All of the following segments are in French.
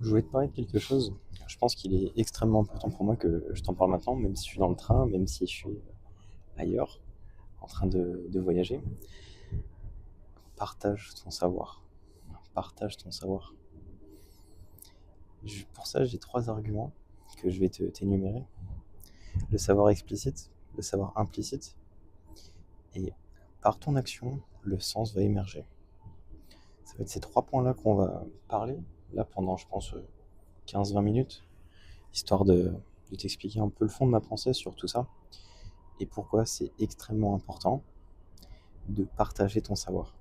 Je voulais te parler de quelque chose. Je pense qu'il est extrêmement important pour moi que je t'en parle maintenant, même si je suis dans le train, même si je suis ailleurs, en train de voyager. Partage ton savoir. Partage ton savoir. Pour ça, j'ai trois arguments que je vais t'énumérer. Le savoir explicite, le savoir implicite, et par ton action, le sens va émerger. Ça va être ces trois points-là qu'on va parler, là pendant, je pense, 15-20 minutes, histoire de t'expliquer un peu le fond de ma pensée sur tout ça, et pourquoi c'est extrêmement important de partager ton savoir.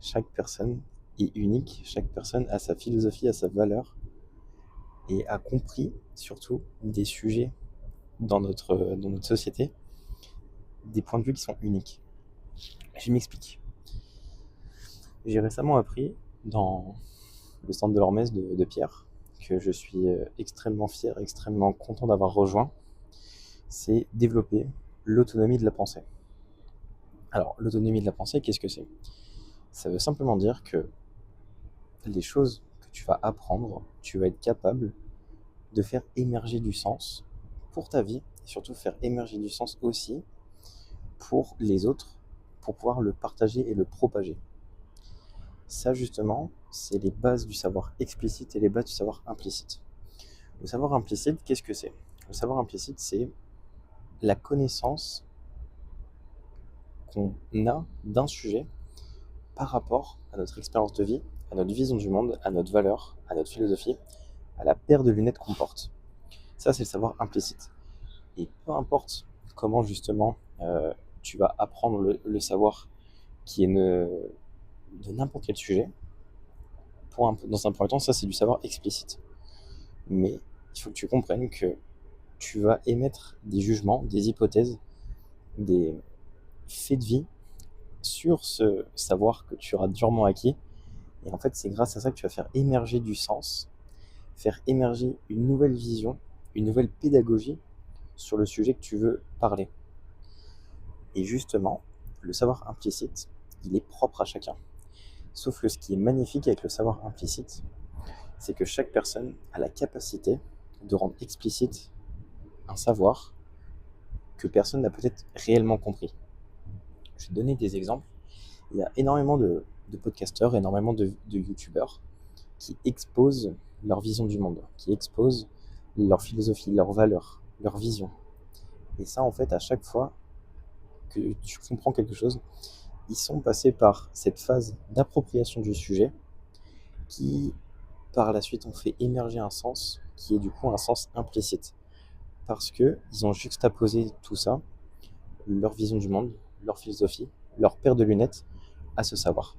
Chaque personne est unique, chaque personne a sa philosophie, a sa valeur, et a compris surtout des sujets dans notre société, des points de vue qui sont uniques. Je m'explique. J'ai récemment appris dans le centre de l'Hormèse de Pierre, que je suis extrêmement fier, extrêmement content d'avoir rejoint, c'est développer l'autonomie de la pensée. Alors, l'autonomie de la pensée, qu'est-ce que c'est? Ça veut simplement dire que les choses que tu vas apprendre, tu vas être capable de faire émerger du sens pour ta vie, et surtout faire émerger du sens aussi pour les autres, pour pouvoir le partager et le propager. Ça justement, c'est les bases du savoir explicite et les bases du savoir implicite. Le savoir implicite, qu'est-ce que c'est? Le savoir implicite, c'est la connaissance qu'on a d'un sujet par rapport à notre expérience de vie, à notre vision du monde, à notre valeur, à notre philosophie, à la paire de lunettes qu'on porte. Ça, c'est le savoir implicite. Et peu importe comment justement tu vas apprendre le savoir qui est de n'importe quel sujet, dans un premier temps, ça c'est du savoir explicite. Mais il faut que tu comprennes que tu vas émettre des jugements, des hypothèses, des faits de vie sur ce savoir que tu auras durement acquis. Et en fait, c'est grâce à ça que tu vas faire émerger du sens, faire émerger une nouvelle vision, une nouvelle pédagogie sur le sujet que tu veux parler. Et justement, le savoir implicite, il est propre à chacun. Sauf que ce qui est magnifique avec le savoir implicite, c'est que chaque personne a la capacité de rendre explicite un savoir que personne n'a peut-être réellement compris. Je vais te donner des exemples. Il y a énormément de podcasteurs, énormément de youtubeurs qui exposent leur vision du monde, qui exposent leur philosophie, leurs valeurs, leur vision. Et ça, en fait, à chaque fois que tu comprends quelque chose, ils sont passés par cette phase d'appropriation du sujet qui, par la suite, ont fait émerger un sens qui est du coup un sens implicite. Parce qu'ils ont juxtaposé tout ça, leur vision du monde, leur philosophie, leur paire de lunettes, à ce savoir.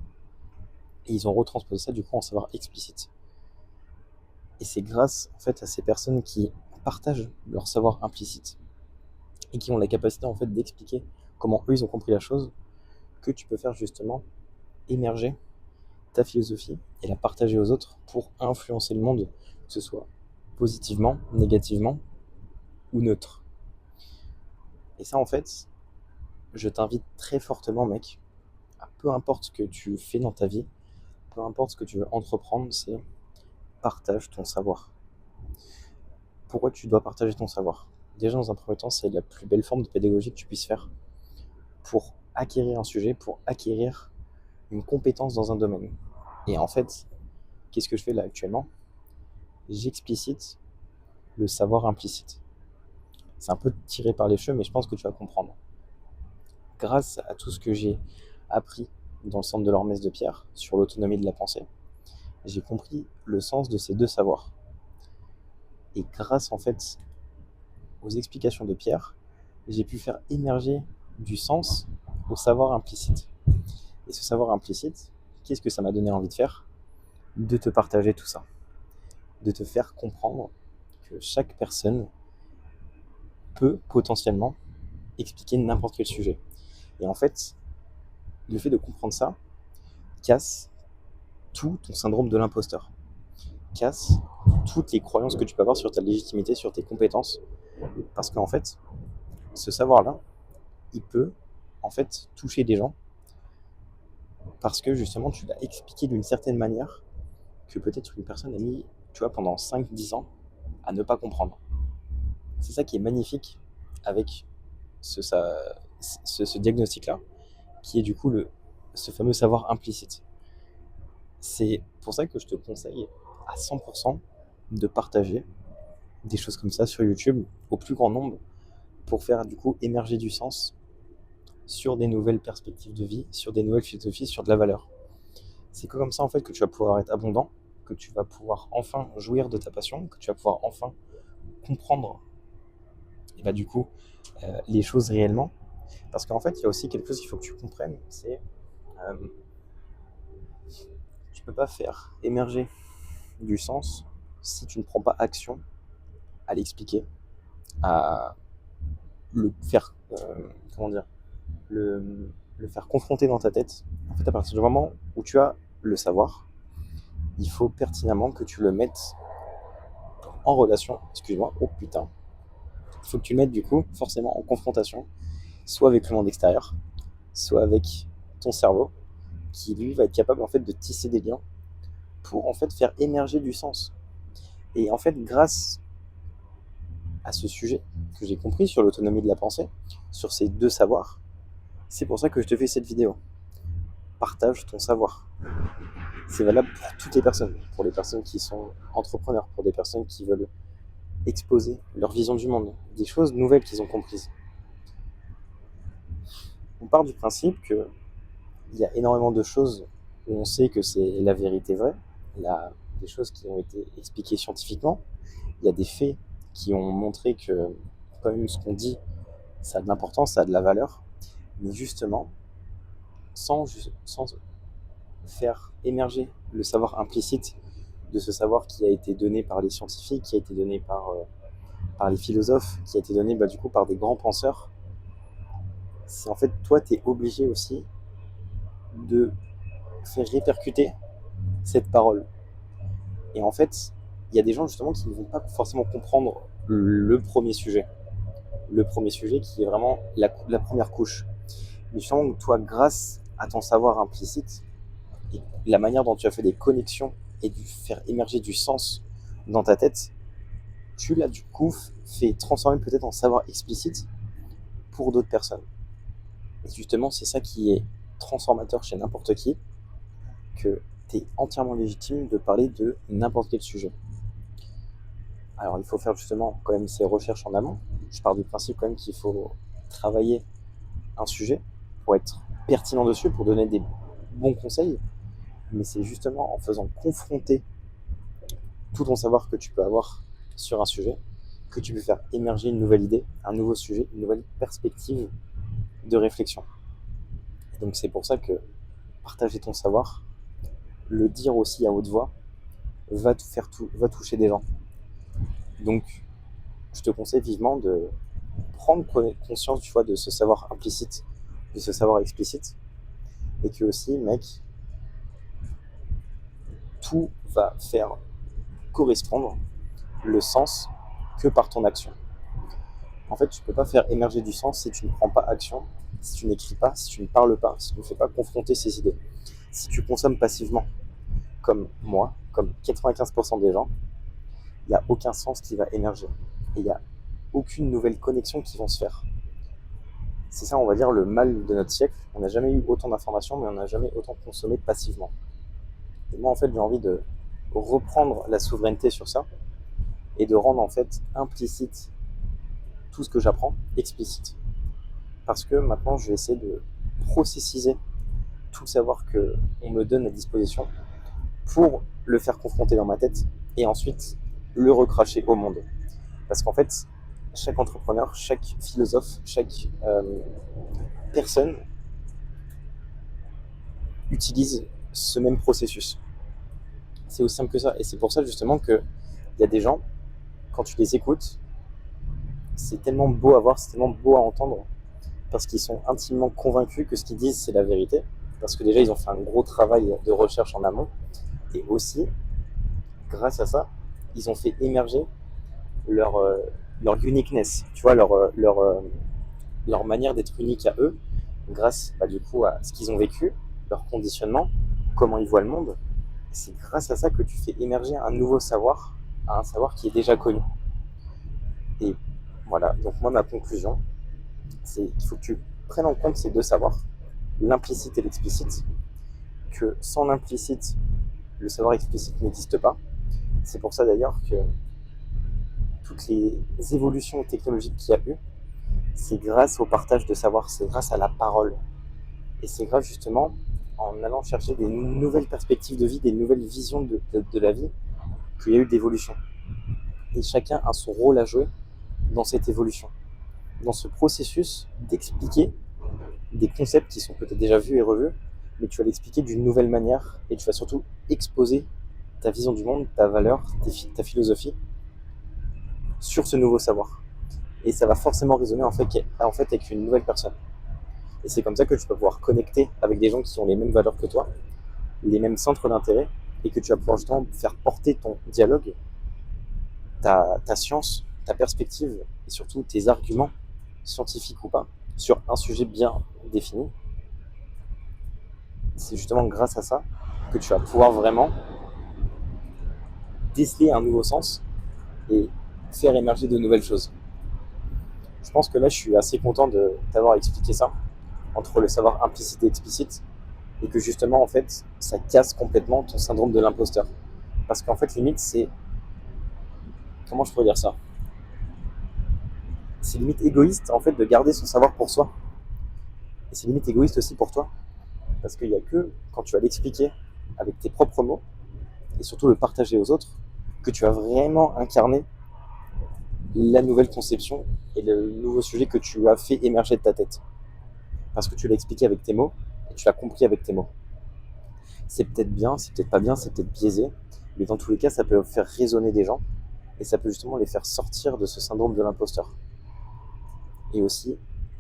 Et ils ont retransposé ça du coup en savoir explicite. Et c'est grâce en fait à ces personnes qui partagent leur savoir implicite et qui ont la capacité en fait d'expliquer comment eux ils ont compris la chose, que tu peux faire justement émerger ta philosophie et la partager aux autres pour influencer le monde, que ce soit positivement, négativement ou neutre. Et ça en fait, je t'invite très fortement mec, à peu importe ce que tu fais dans ta vie, peu importe ce que tu veux entreprendre, c'est partage ton savoir. Pourquoi tu dois partager ton savoir? Déjà dans un premier temps, c'est la plus belle forme de pédagogie que tu puisses faire pour acquérir un sujet, pour acquérir une compétence dans un domaine. Et en fait, qu'est-ce que je fais là actuellement? J'explicite le savoir implicite. C'est un peu tiré par les cheveux, mais je pense que tu vas comprendre. Grâce à tout ce que j'ai appris dans le centre de l'Hormèse de Pierre sur l'autonomie de la pensée, j'ai compris le sens de ces deux savoirs. Et grâce en fait aux explications de Pierre, j'ai pu faire émerger du sens au savoir implicite. Et ce savoir implicite, qu'est-ce que ça m'a donné envie de faire? De te partager tout ça. De te faire comprendre que chaque personne peut potentiellement expliquer n'importe quel sujet. Et en fait, le fait de comprendre ça casse tout ton syndrome de l'imposteur. Casse toutes les croyances que tu peux avoir sur ta légitimité, sur tes compétences. Parce qu'en fait, ce savoir-là, il peut en fait toucher des gens parce que justement tu l'as expliqué d'une certaine manière que peut-être une personne a mis tu vois, pendant 5-10 ans à ne pas comprendre. C'est ça qui est magnifique avec ce diagnostic-là, qui est du coup ce fameux savoir implicite. C'est pour ça que je te conseille à 100% de partager des choses comme ça sur YouTube au plus grand nombre pour faire du coup émerger du sens sur des nouvelles perspectives de vie, sur des nouvelles philosophies, sur de la valeur. C'est que comme ça en fait que tu vas pouvoir être abondant, que tu vas pouvoir enfin jouir de ta passion, que tu vas pouvoir enfin comprendre et bah, du coup les choses réellement. Parce qu'en fait, il y a aussi quelque chose qu'il faut que tu comprennes, c'est tu peux pas faire émerger du sens si tu ne prends pas action à l'expliquer, à le faire, comment dire, le faire confronter dans ta tête. En fait, à partir du moment où tu as le savoir, il faut pertinemment que tu le mettes en relation, excuse-moi, oh putain, il faut que tu le mettes du coup forcément en confrontation, soit avec le monde extérieur, soit avec ton cerveau, qui lui va être capable en fait de tisser des liens pour en fait faire émerger du sens. Et en fait, grâce à ce sujet que j'ai compris sur l'autonomie de la pensée, sur ces deux savoirs, c'est pour ça que je te fais cette vidéo. Partage ton savoir. C'est valable pour toutes les personnes, pour les personnes qui sont entrepreneurs, pour des personnes qui veulent exposer leur vision du monde, des choses nouvelles qu'ils ont comprises. On part du principe qu'il y a énormément de choses où on sait que c'est la vérité vraie, il y a des choses qui ont été expliquées scientifiquement, il y a des faits qui ont montré que quand même ce qu'on dit, ça a de l'importance, ça a de la valeur, mais justement, sans faire émerger le savoir implicite de ce savoir qui a été donné par les scientifiques, qui a été donné par les philosophes, qui a été donné du coup par des grands penseurs, c'est en fait toi tu es obligé aussi de faire répercuter cette parole. Et en fait, il y a des gens justement qui ne vont pas forcément comprendre le premier sujet. Le premier sujet qui est vraiment la première couche. Mais justement, toi, grâce à ton savoir implicite et la manière dont tu as fait des connexions et de faire émerger du sens dans ta tête, tu l'as du coup fait transformer peut-être en savoir explicite pour d'autres personnes. Et justement, c'est ça qui est transformateur chez n'importe qui, que tu es entièrement légitime de parler de n'importe quel sujet. Alors, il faut faire justement quand même ces recherches en amont. Je pars du principe quand même qu'il faut travailler un sujet pour être pertinent dessus, pour donner des bons conseils. Mais c'est justement en faisant confronter tout ton savoir que tu peux avoir sur un sujet que tu peux faire émerger une nouvelle idée, un nouveau sujet, une nouvelle perspective de réflexion. Et donc c'est pour ça que partager ton savoir, le dire aussi à haute voix, va toucher des gens. Donc je te conseille vivement de prendre conscience de ce savoir implicite, de ce savoir explicite, et que aussi, mec, tout va faire correspondre le sens que par ton action. En fait, tu ne peux pas faire émerger du sens si tu ne prends pas action, si tu n'écris pas, si tu ne parles pas, si tu ne fais pas confronter ces idées. Si tu consommes passivement, comme moi, comme 95% des gens, il n'y a aucun sens qui va émerger. Et il n'y a aucune nouvelle connexion qui vont se faire. C'est ça, on va dire, le mal de notre siècle. On n'a jamais eu autant d'informations, mais on n'a jamais autant consommé passivement. Et moi, en fait, j'ai envie de reprendre la souveraineté sur ça et de rendre, en fait, implicite tout ce que j'apprends, explicite. Parce que maintenant, je vais essayer de processiser tout le savoir qu'on me donne à disposition pour le faire confronter dans ma tête et ensuite le recracher au monde. Parce qu'en fait, chaque entrepreneur, chaque philosophe, chaque personne utilise ce même processus. C'est aussi simple que ça. Et c'est pour ça justement qu'il y a des gens, quand tu les écoutes, c'est tellement beau à voir, c'est tellement beau à entendre, parce qu'ils sont intimement convaincus que ce qu'ils disent, c'est la vérité. Parce que déjà, ils ont fait un gros travail de recherche en amont. Et aussi, grâce à ça, ils ont fait émerger leur uniqueness, tu vois, leur manière d'être unique à eux, grâce du coup à ce qu'ils ont vécu, leur conditionnement, comment ils voient le monde. c'est grâce à ça que tu fais émerger un nouveau savoir, à un savoir qui est déjà connu. Et voilà, donc moi ma conclusion, c'est qu'il faut que tu prennes en compte ces deux savoirs, l'implicite et l'explicite, que sans l'implicite, le savoir explicite n'existe pas. C'est pour ça d'ailleurs que toutes les évolutions technologiques qu'il y a eu, c'est grâce au partage de savoir, c'est grâce à la parole. Et c'est grâce justement en allant chercher des nouvelles perspectives de vie, des nouvelles visions de la vie, qu'il y a eu d'évolution. Et chacun a son rôle à jouer dans cette évolution, dans ce processus d'expliquer des concepts qui sont peut-être déjà vus et revus, mais tu vas l'expliquer d'une nouvelle manière et tu vas surtout exposer ta vision du monde, ta valeur, ta philosophie sur ce nouveau savoir. Et ça va forcément résonner en fait avec une nouvelle personne. Et c'est comme ça que tu vas pouvoir connecter avec des gens qui ont les mêmes valeurs que toi, les mêmes centres d'intérêt, et que tu vas pouvoir justement faire porter ton dialogue, ta science, ta perspective, et surtout tes arguments, scientifiques ou pas, sur un sujet bien défini. C'est justement grâce à ça que tu vas pouvoir vraiment déceler un nouveau sens et faire émerger de nouvelles choses. Je pense que là, je suis assez content de t'avoir expliqué ça, entre le savoir implicite et explicite, et que justement, en fait, ça casse complètement ton syndrome de l'imposteur. Parce qu'en fait, limite, c'est... Comment je pourrais dire ça? C'est limite égoïste, en fait, de garder son savoir pour soi. Et c'est limite égoïste aussi pour toi. Parce qu'il n'y a que quand tu vas l'expliquer avec tes propres mots, et surtout le partager aux autres, que tu vas vraiment incarner la nouvelle conception et le nouveau sujet que tu as fait émerger de ta tête. Parce que tu l'as expliqué avec tes mots, et tu l'as compris avec tes mots. C'est peut-être bien, c'est peut-être pas bien, c'est peut-être biaisé, mais dans tous les cas, ça peut faire résonner des gens, et ça peut justement les faire sortir de ce syndrome de l'imposteur. Et aussi,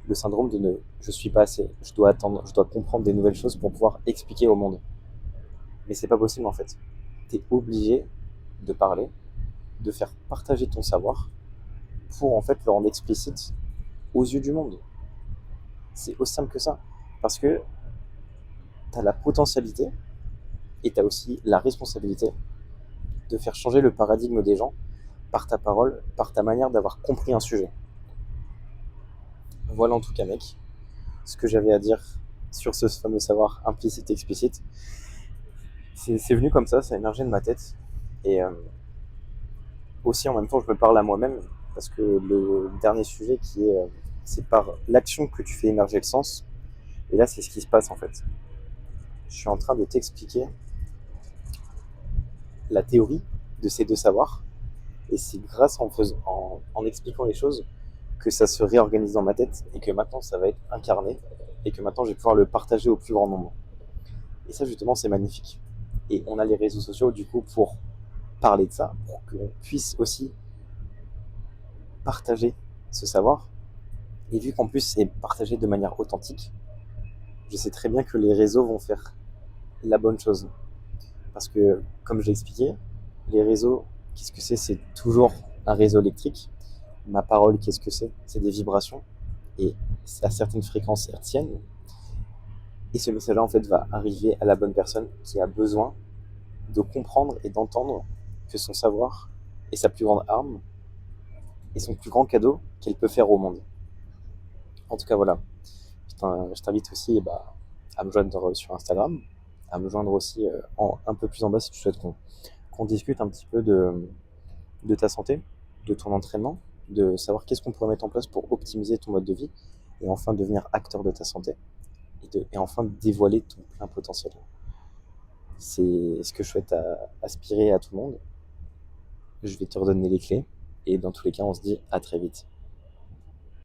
le syndrome de je suis pas assez, je dois attendre, je dois comprendre des nouvelles choses pour pouvoir expliquer au monde. Mais c'est pas possible en fait. Tu es obligé de parler, de faire partager ton savoir pour en fait le rendre explicite aux yeux du monde. C'est aussi simple que ça. Parce que tu as la potentialité et tu as aussi la responsabilité de faire changer le paradigme des gens par ta parole, par ta manière d'avoir compris un sujet. Voilà en tout cas mec, ce que j'avais à dire sur ce fameux savoir implicite et explicite. C'est venu comme ça a émergé de ma tête. Et aussi en même temps je me parle à moi-même parce que le dernier sujet qui est c'est par l'action que tu fais émerger le sens. Et là c'est ce qui se passe en fait. Je suis en train de t'expliquer la théorie de ces deux savoirs. Et c'est grâce en expliquant les choses que ça se réorganise dans ma tête et que maintenant ça va être incarné et que maintenant je vais pouvoir le partager au plus grand nombre. Et ça justement c'est magnifique. Et on a les réseaux sociaux du coup pour parler de ça, pour qu'on puisse aussi partager ce savoir. Et vu qu'en plus c'est partagé de manière authentique, je sais très bien que les réseaux vont faire la bonne chose. Parce que, comme j'ai expliqué, les réseaux, qu'est-ce que c'est? C'est toujours un réseau électrique. Ma parole, qu'est-ce que c'est? C'est des vibrations. Et c'est à certaines fréquences hertziennes. Et ce message-là, en fait, va arriver à la bonne personne qui a besoin de comprendre et d'entendre que son savoir est sa plus grande arme et son plus grand cadeau qu'elle peut faire au monde. En tout cas, voilà. Je t'invite aussi à me joindre sur Instagram, à me joindre aussi un peu plus en bas si tu souhaites qu'on discute un petit peu de ta santé, de ton entraînement, de savoir qu'est-ce qu'on pourrait mettre en place pour optimiser ton mode de vie et enfin devenir acteur de ta santé et enfin dévoiler ton plein potentiel. C'est ce que je souhaite aspirer à tout le monde. Je vais te redonner les clés et dans tous les cas, on se dit à très vite.